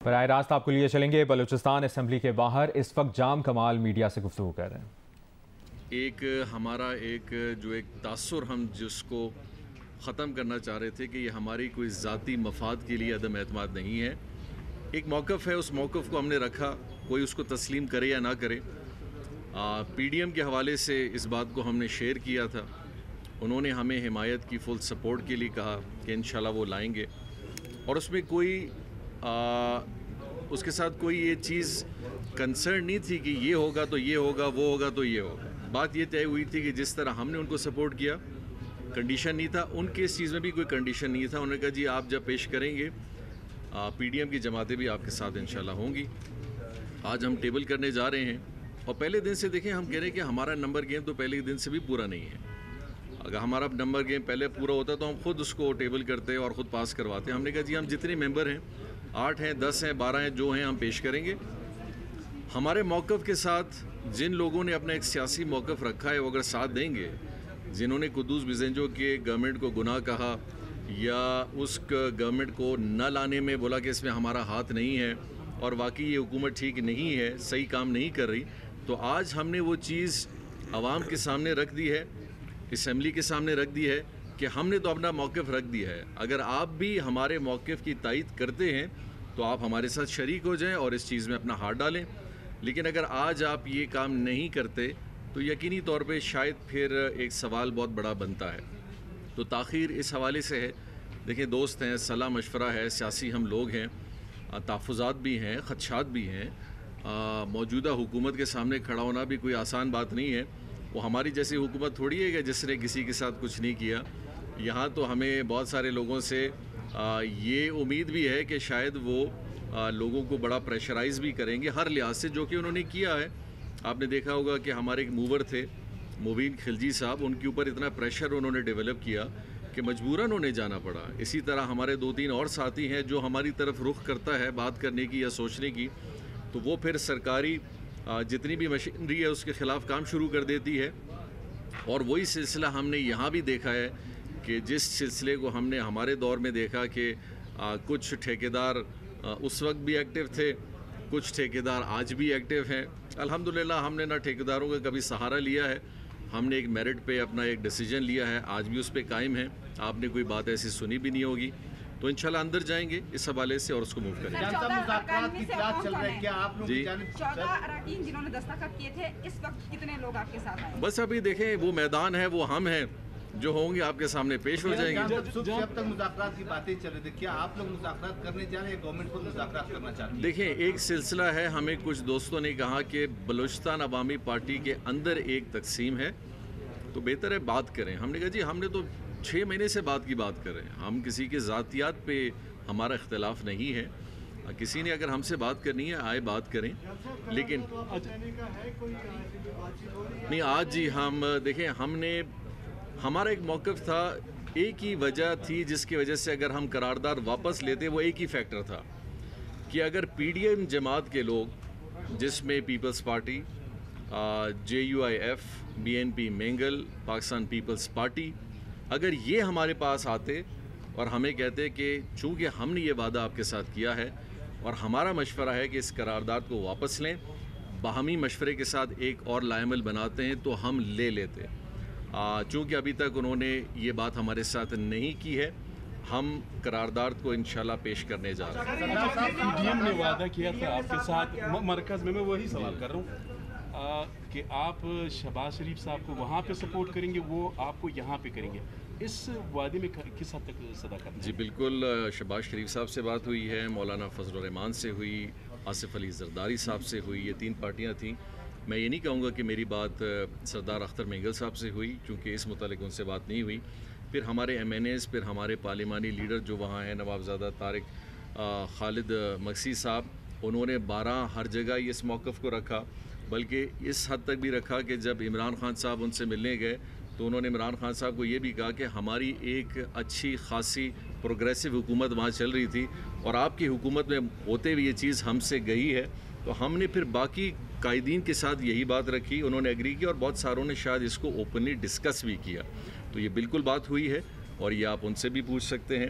براہ راست آپ کو لیے چلیں گے بلوچستان اسمبلی کے باہر اس وقت جام کمال میڈیا سے گفتگو کر رہے ہیں۔ ہمارا ایک تاثر ہم جس کو ختم کرنا چاہ رہے تھے کہ یہ ہماری کوئی ذاتی مفاد کے لیے عدم اعتماد نہیں ہے، ایک موقف ہے، اس موقف کو ہم نے رکھا، کوئی اس کو تسلیم کرے یا نہ کرے۔ پی ڈی ایم کے حوالے سے اس بات کو ہم نے شیئر کیا تھا، انہوں نے ہمیں حمایت کی، فل سپورٹ کے لیے کہا کہ انشاءاللہ وہ لائیں گے، اور اس میں کوئی اس کے ساتھ کوئی یہ چیز کنسرن نہیں تھی کہ یہ ہوگا تو یہ ہوگا، وہ ہوگا تو یہ ہوگا۔ بات یہ طے ہوئی تھی کہ جس طرح ہم نے ان کو سپورٹ کیا، کنڈیشن نہیں تھا، ان کے اس چیز میں بھی کوئی کنڈیشن نہیں تھا۔ انہوں نے کہا جی آپ جب پیش کریں گے پی ڈی ایم کی جماعتیں بھی آپ کے ساتھ انشاءاللہ ہوں گی۔ آج ہم ٹیبل کرنے جا رہے ہیں، اور پہلے دن سے دیکھیں ہم کہہ رہے ہیں کہ ہمارا نمبر گیم تو پہلے دن سے بھی پورا نہیں ہے۔ اگر ہمارا نمبر گیم پہلے پورا ہوتا تو ہم خود اس کو ٹیبل کرتے اور خود پاس کرواتے۔ ہم نے کہا جی ہم جتنے ممبر ہیں، 8 ہیں، 10 ہیں، 12 ہیں، جو ہیں ہم پیش کریں گے۔ ہمارے موقف کے ساتھ جن لوگوں نے اپنا ایک سیاسی موقف رکھا ہے وہ اگر ساتھ دیں گے، جنہوں نے قدوس بزنجو کے گورنمنٹ کو گناہ کہا یا اس گورنمنٹ کو نہ لانے میں بولا کہ اس میں ہمارا ہاتھ نہیں ہے اور واقعی یہ حکومت ٹھیک نہیں ہے، صحیح کام نہیں کر رہی، تو آج ہم نے وہ چیز عوام کے سامنے رکھ دی ہے، اسمبلی کے سامنے رکھ دی ہے کہ ہم نے تو اپنا موقف رکھ دیا ہے۔ اگر آپ بھی ہمارے موقف کی تائید کرتے ہیں تو آپ ہمارے ساتھ شریک ہو جائیں اور اس چیز میں اپنا ہاتھ ڈالیں، لیکن اگر آج آپ یہ کام نہیں کرتے تو یقینی طور پہ شاید پھر ایک سوال بہت بڑا بنتا ہے۔ تو تاخیر اس حوالے سے ہے، دیکھیں دوست ہیں، صلاح مشورہ ہے، سیاسی ہم لوگ ہیں، تحفظات بھی ہیں، خدشات بھی ہیں، موجودہ حکومت کے سامنے کھڑا ہونا بھی کوئی آسان بات نہیں ہے۔ وہ ہماری جیسی حکومت تھوڑی ہے کہ جس نے کسی کے ساتھ کچھ نہیں کیا۔ یہاں تو ہمیں بہت سارے لوگوں سے یہ امید بھی ہے کہ شاید وہ لوگوں کو بڑا پریشرائز بھی کریں گے ہر لحاظ سے، جو کہ انہوں نے کیا ہے۔ آپ نے دیکھا ہوگا کہ ہمارے ایک موور تھے مبین خلجی صاحب، ان کے اوپر اتنا پریشر انہوں نے ڈیولپ کیا کہ مجبوراً انہیں جانا پڑا۔ اسی طرح ہمارے 2-3 اور ساتھی ہیں جو ہماری طرف رخ کرتا ہے بات کرنے کی یا سوچنے کی، تو وہ پھر سرکاری جتنی بھی مشینری ہے اس کے خلاف کام شروع کر دیتی ہے۔ اور وہی سلسلہ ہم نے یہاں بھی دیکھا ہے کہ جس سلسلے کو ہم نے ہمارے دور میں دیکھا کہ کچھ ٹھیکیدار اس وقت بھی ایکٹیو تھے، کچھ ٹھیکیدار آج بھی ایکٹیو ہیں۔ الحمدللہ ہم نے نہ ٹھیکیداروں کا کبھی سہارا لیا ہے، ہم نے ایک میرٹ پہ اپنا ایک ڈیسیجن لیا ہے، آج بھی اس پہ قائم ہیں۔ آپ نے کوئی بات ایسی سنی بھی نہیں ہوگی، تو انشاءاللہ اندر جائیں گے اس حوالے سے اور اس کو موو کریں گے۔ جی 14 اراکین جنہوں نے دستخط کیے تھے، اس وقت کتنے لوگ آپ کے ساتھ آئے؟ بس ابھی دیکھیں وہ میدان ہے، وہ ہم ہیں، جو ہوں گے آپ کے سامنے پیش ہو جائیں گے۔ جب تک مذاکرات کی باتیں چل رہی تھی، کیا آپ لوگ مذاکرات کرنے جا رہے ہیں، گورنمنٹ کو مذاکرات کرنا چاہتی ہے؟ دیکھیں ایک سلسلہ ہے، ہمیں کچھ دوستوں نے کہا کہ بلوچستان عوامی پارٹی کے اندر ایک تقسیم ہے تو بہتر ہے بات کریں۔ ہم نے کہا جی ہم نے تو 6 مہینے سے بات کی بات کر رہے ہیں، ہم کسی کے ذاتیات پہ ہمارا اختلاف نہیں ہے، کسی نے اگر ہم سے بات کرنی ہے آئے بات کریں، لیکن نہیں آج جی ہم دیکھیں ہمارا ایک موقف تھا، ایک ہی وجہ تھی جس کی وجہ سے اگر ہم قرارداد واپس لیتے، وہ ایک ہی فیکٹر تھا کہ اگر پی ڈی ایم جماعت کے لوگ جس میں Peoples Party, J U I F, B N P Mengal, Pakistan Peoples Party, اگر یہ ہمارے پاس آتے اور ہمیں کہتے کہ چونکہ ہم نے یہ وعدہ آپ کے ساتھ کیا ہے اور ہمارا مشورہ ہے کہ اس قرارداد کو واپس لیں، باہمی مشورے کے ساتھ ایک اور لائمل بناتے ہیں، تو ہم لے لیتے۔ چونکہ ابھی تک انہوں نے یہ بات ہمارے ساتھ نہیں کی ہے، ہم قرارداد کو انشاءاللہ پیش کرنے جا رہے ہیں۔ پی ڈی ایم نے وعدہ کیا تھا آپ کے ساتھ مرکز میں وہی سوال کر رہا ہوں کہ آپ شہباز شریف صاحب کو وہاں پہ سپورٹ کریں گے، وہ آپ کو یہاں پہ کریں گے، اس وعدے میں کس حد تک صداقت ہے؟ جی بالکل، شہباز شریف صاحب سے بات ہوئی ہے، مولانا فضل الرحمان سے ہوئی، آصف علی زرداری صاحب سے ہوئی، یہ 3 پارٹیاں تھیں۔ میں یہ نہیں کہوں گا کہ میری بات سردار اختر مینگل صاحب سے ہوئی، کیونکہ اس متعلق ان سے بات نہیں ہوئی۔ پھر ہمارے ایم این ایز، پھر ہمارے پارلیمانی لیڈر جو وہاں ہیں، نوابزادہ طارق خالد مکسی صاحب، انہوں نے 12 ہر جگہ اس موقف کو رکھا، بلکہ اس حد تک بھی رکھا کہ جب عمران خان صاحب ان سے ملنے گئے تو انہوں نے عمران خان صاحب کو یہ بھی کہا کہ ہماری ایک اچھی خاصی پروگریسو حکومت وہاں چل رہی تھی اور آپ کی حکومت میں ہوتے ہوئے یہ چیز ہم سے گئی ہے، تو ہم نے پھر باقی قائدین کے ساتھ یہی بات رکھی، انہوں نے ایگری کیا اور بہت ساروں نے شاید اس کو اوپنلی ڈسکس بھی کیا، تو یہ بالکل بات ہوئی ہے اور یہ آپ ان سے بھی پوچھ سکتے ہیں۔